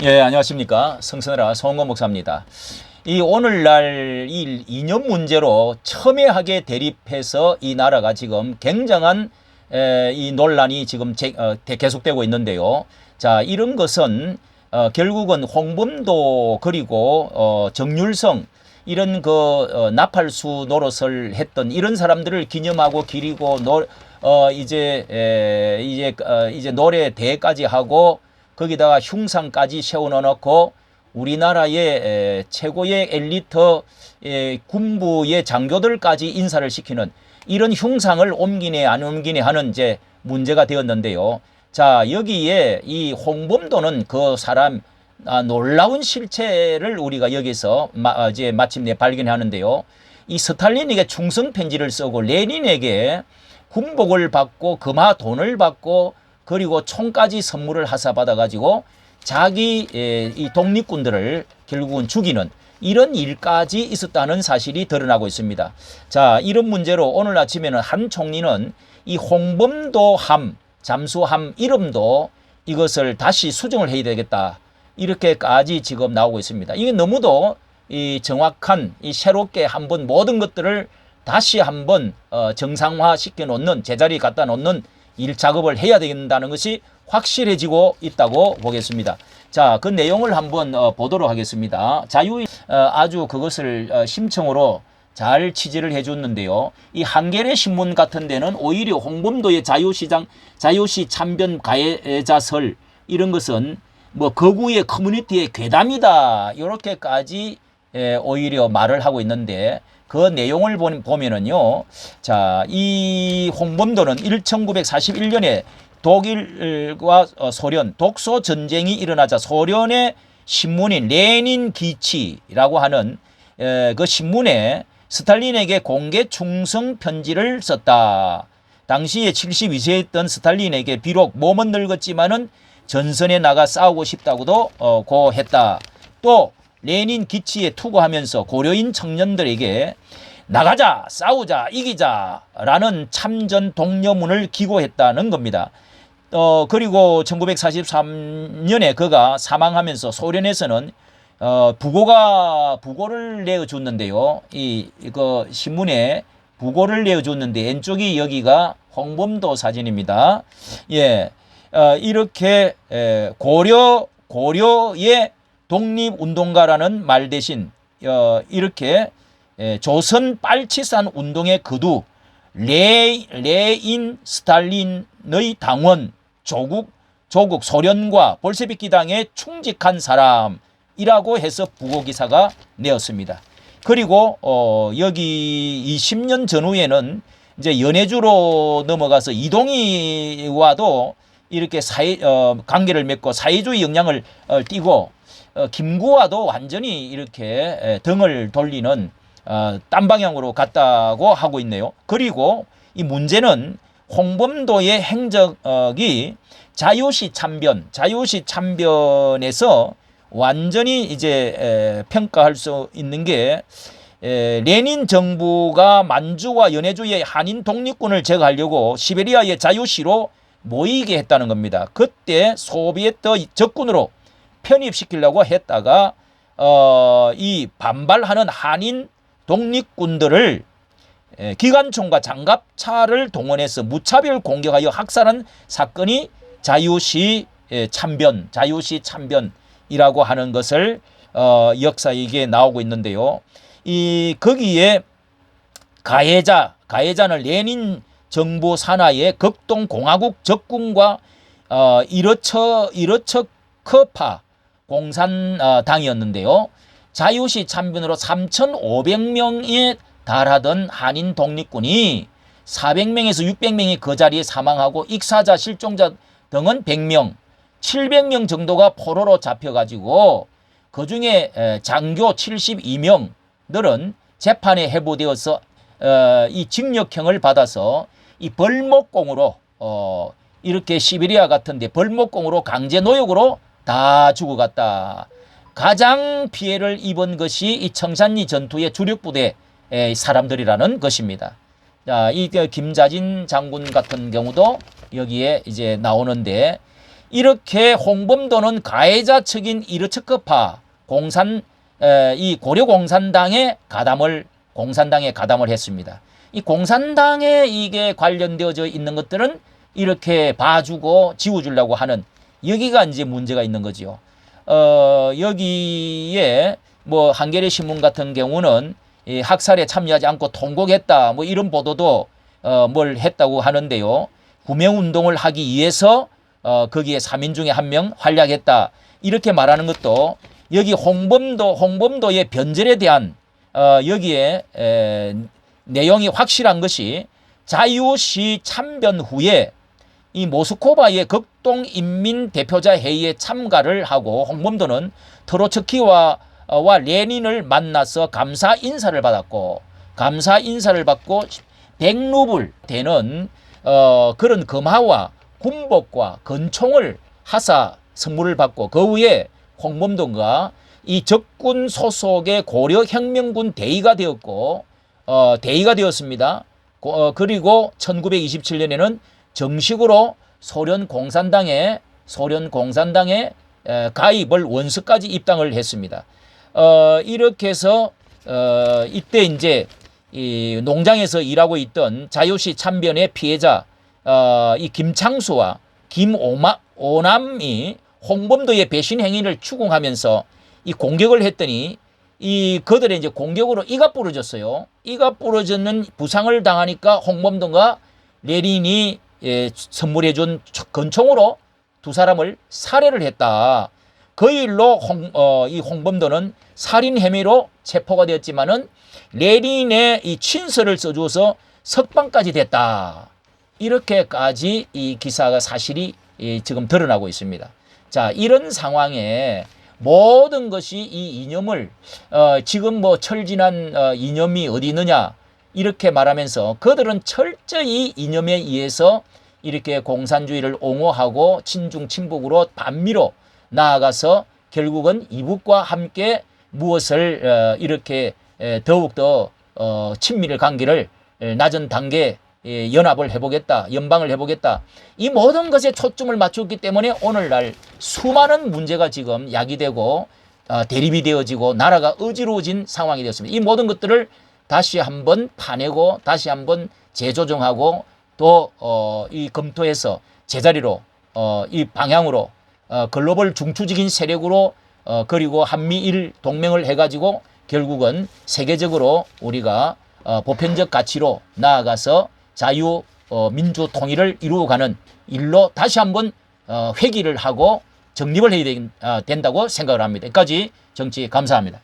예, 안녕하십니까. 성선회라 송원 목사입니다. 이 오늘날 이 이념 문제로 첨예하게 대립해서 이 나라가 지금 굉장한 이 논란이 지금 계속되고 있는데요. 자, 이런 것은 결국은 홍범도 그리고 정률성 이런 나팔수 노릇을 했던 이런 사람들을 기념하고 기리고 이제 노래 대회까지 하고 거기다가 흉상까지 세워놓고 우리나라의 최고의 엘리트 군부의 장교들까지 인사를 시키는 이런 흉상을 옮기네 안 옮기네 하는 이제 문제가 되었는데요. 자, 여기에 이 홍범도는 그 사람 놀라운 실체를 우리가 여기서 이제 마침내 발견하는데요. 이 스탈린에게 충성 편지를 쓰고 레닌에게 군복을 받고 금화 돈을 받고 그리고 총까지 선물을 하사받아 가지고 자기 이 독립군들을 결국은 죽이는 이런 일까지 있었다는 사실이 드러나고 있습니다. 자, 이런 문제로 오늘 아침에는 한 총리는 이 홍범도함, 잠수함 이름도 이것을 다시 수정을 해야 되겠다. 이렇게까지 지금 나오고 있습니다. 이게 너무도 이 정확한 이 새롭게 한번 모든 것들을 다시 한번 정상화 시켜 놓는 제자리 갖다 놓는 일 작업을 해야 된다는 것이 확실해지고 있다고 보겠습니다. 자, 그 내용을 한번 보도록 하겠습니다. 아주 그것을 심층으로 잘 취재를 해줬는데요. 이 한겨레 신문 같은 데는 오히려 홍범도의 자유시 참변 가해자설 이런 것은 뭐 거구의 커뮤니티의 괴담이다 이렇게까지 오히려 말을 하고 있는데 그 내용을 보면은요. 자, 이 홍범도는 1941년에 독일과 소련 독소 전쟁이 일어나자 소련의 신문인 레닌 기치라고 하는 그 신문에 스탈린에게 공개 충성 편지를 썼다. 당시에 72세였던 스탈린에게 비록 몸은 늙었지만은 전선에 나가 싸우고 싶다고도 고했다. 또 레닌 기치에 투구하면서 고려인 청년들에게 나가자, 싸우자, 이기자 라는 참전 독려문을 기고했다는 겁니다. 그리고 1943년에 그가 사망하면서 소련에서는 부고를 내어줬는데요. 이거 신문에 부고를 내어줬는데 왼쪽이 여기가 홍범도 사진입니다. 예, 이렇게 고려의 독립운동가라는 말 대신 이렇게 조선 빨치산 운동의 거두 레인 스탈린의 당원 조국 소련과 볼셰비키당에 충직한 사람이라고 해서 부고기사가 내었습니다. 그리고 여기 20년 전후에는 이제 연해주로 넘어가서 이동희와도 이렇게 관계를 맺고 사회주의 영향을 띠고 김구와도 완전히 이렇게 등을 돌리는 딴 방향으로 갔다고 하고 있네요. 그리고 이 문제는 홍범도의 행적이 자유시 참변에서 완전히 이제 평가할 수 있는 게 레닌 정부가 만주와 연해주의 한인 독립군을 제거하려고 시베리아의 자유시로 모이게 했다는 겁니다. 그때 소비에트 적군으로 편입시키려고 했다가 이 반발하는 한인 독립군들을 기관총과 장갑차를 동원해서 무차별 공격하여 학살한 사건이 자유시 참변이라고 하는 것을 역사에 이게 나오고 있는데요. 거기에 가해자는 레닌 정부 산하의 극동공화국 적군과 이러처크파 공산당이었는데요. 자유시 참변으로 3,500명에 달하던 한인 독립군이 400명에서 600명이 그 자리에 사망하고 익사자, 실종자 등은 100명, 700명 정도가 포로로 잡혀가지고 그중에 장교 72명들은 재판에 회부되어서 이 징역형을 받아서 이 벌목공으로 이렇게 시베리아 같은데 벌목공으로 강제 노역으로 다 죽어갔다. 가장 피해를 입은 것이 이 청산리 전투의 주력부대 사람들이라는 것입니다. 자, 이 김자진 장군 같은 경우도 여기에 이제 나오는데 이렇게 홍범도는 가해자 측인 이르츠크파 이 고려공산당에 가담을 했습니다. 이 공산당에 이게 관련되어져 있는 것들은 이렇게 봐주고 지워주려고 하는, 여기가 이제 문제가 있는 거지요. 여기에 뭐 한겨레 신문 같은 경우는 이 학살에 참여하지 않고 통곡했다, 뭐 이런 보도도 뭘 했다고 하는데요. 구명운동을 하기 위해서 거기에 3인 중에 1명 활약했다, 이렇게 말하는 것도 여기 홍범도의 변절에 대한 여기에 내용이 확실한 것이, 자유시 참변 후에 이 모스크바의 극동인민대표자 회의에 참가를 하고 홍범도는 트로츠키와 레닌을 만나서 감사 인사를 받고 100루블 되는 그런 금화와 군복과 건총을 하사 선물을 받고, 그 후에 홍범도가 이 적군 소속의 고려혁명군 대위가 되었습니다. 그리고 1927년에는 정식으로 소련 공산당에 가입을 원서까지 입당을 했습니다. 이렇게 해서 이때 이제 이 농장에서 일하고 있던 자유시 참변의 피해자 이 김창수와 김오남이 홍범도의 배신 행위를 추궁하면서 이 공격을 했더니 이 그들의 이제 공격으로 이가 부러졌어요. 이가 부러졌는 부상을 당하니까 홍범도가 레닌이 선물해준 건총으로 두 사람을 살해를 했다. 그 일로 이 홍범도는 살인 혐의로 체포가 되었지만은 레닌의 이 친서를 써줘서 석방까지 됐다. 이렇게까지 이 기사가 사실이 지금 드러나고 있습니다. 자, 이런 상황에 모든 것이 이 이념을 지금 뭐 철진한 이념이 어디 있느냐 이렇게 말하면서, 그들은 철저히 이념에 의해서 이렇게 공산주의를 옹호하고 친중 친북으로 반미로 나아가서 결국은 이북과 함께 무엇을 이렇게 더욱더 친밀의 관계를 낮은 단계 연합을 해보겠다, 연방을 해보겠다, 이 모든 것에 초점을 맞췄기 때문에 오늘날 수많은 문제가 지금 야기되고 대립이 되어지고 나라가 어지러워진 상황이 되었습니다. 이 모든 것들을 다시 한번 파내고 다시 한번 재조정하고 또 이 검토해서 제자리로 이 방향으로 글로벌 중추적인 세력으로 그리고 한미일 동맹을 해가지고 결국은 세계적으로 우리가 보편적 가치로 나아가서 자유 민주 통일을 이루어가는 일로 다시 한번 회귀를 하고 정립을 해야 된다고 생각을 합니다. 여기까지 정치 감사합니다.